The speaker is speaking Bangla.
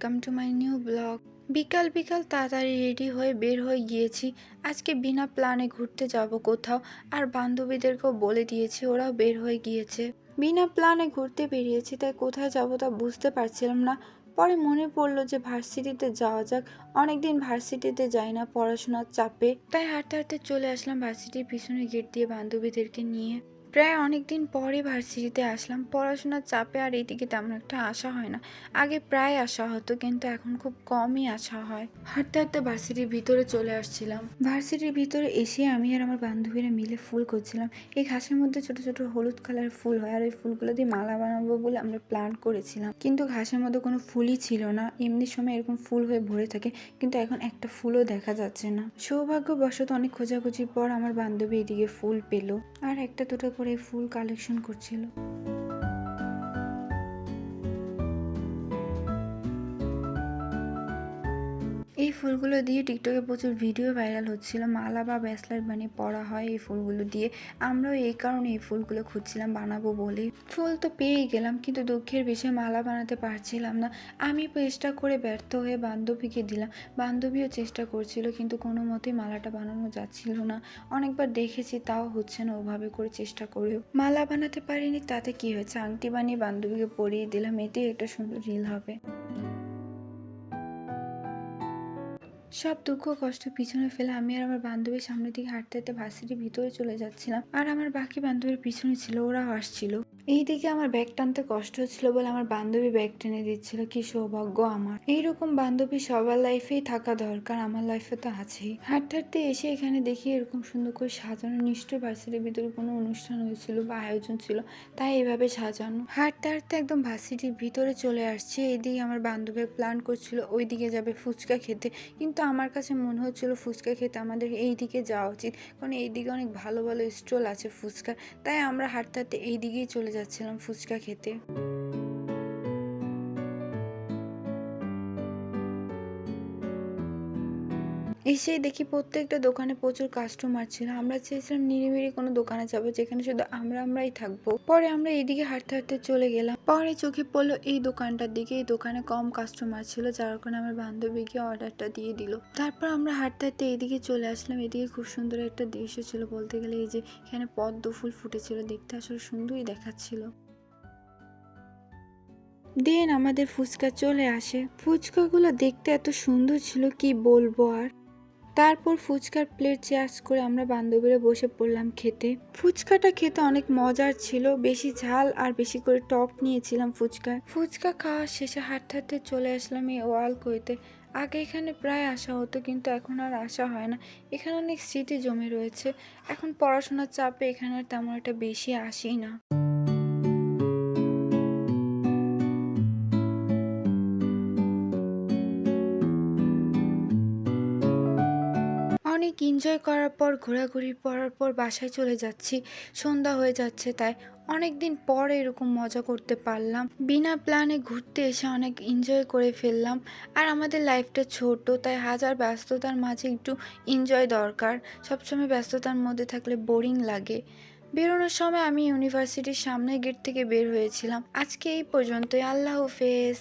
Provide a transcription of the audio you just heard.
Welcome to my new blog. বিকাল বিকাল তাড়াতাড়ি রেডি হয়ে বের হয়ে গিয়েছি। আজকে বিনা প্ল্যানে ঘুরতে যাব কোথাও, আর বান্ধবীদেরকেও বলে দিয়েছি, ওরাও বের হয়ে গিয়েছে। বিনা প্ল্যানে ঘুরতে বেরিয়েছি, তাই কোথায় যাব তা বুঝতে পারছিলাম না। পরে মনে পড়লো যে ভার্সিটিতে যাওয়া যাক। অনেকদিন ভার্সিটিতে যাই না পড়াশোনার চাপে, তাই হাঁটতে হাঁটতে চলে আসলাম ভার্সিটির পিছনে গেট দিয়ে বান্ধবীদেরকে নিয়ে। প্রায় অনেকদিন পরে ভার্সিটিতে আসলাম, পড়াশোনার চাপে আর এইদিকে তেমন একটা আসা হয় না। আগে প্রায় আসা হতো, কিন্তু এখন খুব কমই আসা হয়। হাঁটতে হাঁটতে ভার্সিটির ভিতরে চলে আসছিলাম। ভার্সিটির ভিতরে এসে আমি আর আমার বান্ধবীরা মিলে ফুল করছিলাম। এই ঘাসের মধ্যে ছোট ছোট হলুদ কালার ফুল হয়, আর ওই ফুলগুলো দিয়ে মালা বানাবো বলে আমরা প্ল্যান করেছিলাম, কিন্তু ঘাসের মধ্যে কোনো ফুলই ছিল না। এমনি সময় এরকম ফুল হয়ে ভরে থাকে, কিন্তু এখন একটা ফুলও দেখা যাচ্ছে না। সৌভাগ্যবশত অনেক খোঁজাখুঁজির পর আমার বান্ধবী এদিকে ফুল পেল, আর একটা দুটো করে ফুল কালেকশন করছিল। এই ফুলগুলো দিয়ে টিকটকে প্রচুর ভিডিও ভাইরাল হচ্ছিল। মালা বা ব্রেসলেট বানিয়ে পরা হয় এই ফুলগুলো দিয়ে। আমরাও এই কারণে এই ফুলগুলো খুঁজছিলাম বানাবো বলে। ফুল তো পেয়েই গেলাম, কিন্তু দুঃখের বিষয়ে মালা বানাতে পারছিলাম না। আমি চেষ্টা করে ব্যর্থ হয়ে বান্ধবীকে দিলাম। বান্ধবীও চেষ্টা করছিল, কিন্তু কোনো মতেই মালাটা বানানো যাচ্ছিল না। অনেকবার দেখেছি, তাও হচ্ছে না ওভাবে করে চেষ্টা করেও। মালা বানাতে পারিনি, তাতে কি হয়েছে, আংটি বানিয়ে বান্ধবীকে পরিয়ে দিলাম, এতেই একটা সুন্দর রিল হবে। সব দুঃখ কষ্ট পিছনে ফেলে আমি আর আমার বান্ধবীর সামনের দিকে হাঁটতে হাঁটতে ভার্সিটির ভিতরে চলে যাচ্ছিলাম, আর আমার বাকি বান্ধবীর পিছনে ছিল, ওরাও আসছিল। এইদিকে আমার ব্যাগ টানতে কষ্ট হচ্ছিল বলে আমার বান্ধবী ব্যাগ টেনে দিচ্ছিল। কি সৌভাগ্য আমার, এইরকম বান্ধবী সবার লাইফেই থাকা দরকার, আমার লাইফে তো আছেই। হাঁটতে হাঁটতে এসে এখানে দেখি এরকম সুন্দর করে সাজানো, নিশ্চয়ই ভার্সিটির ভিতরে কোনো অনুষ্ঠান হয়েছিল বা আয়োজন ছিল, তাই এইভাবে সাজানো। হাঁটতে হাঁটতে একদম ভার্সিটির ভিতরে চলে আসছে। এইদিকে আমার বান্ধবী প্ল্যান করছিল ওইদিকে যাবে ফুচকা খেতে, কিন্তু আমার কাছে মনে হচ্ছিল ফুচকা খেতে আমাদের এই দিকে যাওয়া উচিত, কারণ এই দিকে অনেক ভালো ভালো স্টল আছে ফুচকা। তাই আমরা হাঁটতে হাঁটতে এই দিকেই চলে যাচ্ছিলাম ফুচকা খেতে। এসেই দেখি প্রত্যেকটা দোকানে প্রচুর কাস্টমার ছিল। আমরা চেয়েছিলাম নিরিবিলি কোনো দোকানে যাবো যেখানে শুধু আমরাই থাকবো। পরে আমরা এইদিকে হাঁটতে হাঁটতে চলে গেলাম। পরে চোখে পড়লো এই দোকানটার দিকে, এই দোকানে কম কাস্টমার ছিল, যার কারণে আমার বান্ধবীকে অর্ডারটা দিয়ে দিল। তারপর আমরা হাঁটতে হাঁটতে এইদিকে চলে আসলাম। এদিকে খুব সুন্দর একটা দৃশ্য ছিল, বলতে গেলে এই যে এখানে পদ্ম ফুল ফুটেছিল, দেখতে আসলে সুন্দরই দেখাচ্ছিল। দেন আমাদের ফুচকা চলে আসে। ফুচকাগুলো দেখতে এত সুন্দর ছিল, কি বলবো আর। তারপর ফুচকার প্লেট চেঞ্জ করে আমরা বান্ধবীরা বসে পড়লাম খেতে। ফুচকাটা খেতে অনেক মজার ছিল, বেশি ঝাল আর বেশি করে টক নিয়েছিলাম ফুচকায়। ফুচকা খাওয়া শেষে হাঁটতে হাঁটতে চলে আসলাম এই ওয়ালকইতে। আগে এখানে প্রায় আসা হতো, কিন্তু এখন আর আসা হয় না। এখানে অনেক স্মৃতি জমে রয়েছে। এখন পড়াশোনার চাপে এখানে আর তেমন একটা বেশি আসি না। অনেক এনজয় করার পর, ঘোরাঘুরি করার পর বাসায় চলে যাচ্ছি। সন্ধ্যা হয়ে যাচ্ছে, তাই অনেক দিন পর এরকম মজা করতে পারলাম। বিনা প্ল্যানে ঘুরতে এসে অনেক এনজয় করে ফেললাম। আর আমাদের লাইফটা ছোট, তাই হাজার ব্যস্ততার মাঝে একটু এনজয় দরকার। সবসময় ব্যস্ততার মধ্যে থাকলে বোরিং লাগে। বেরোনোর সময় আমি ইউনিভার্সিটির সামনের গেট থেকে বের হয়েছিলাম। আজকে এই পর্যন্তই। আল্লাহ হাফেজ।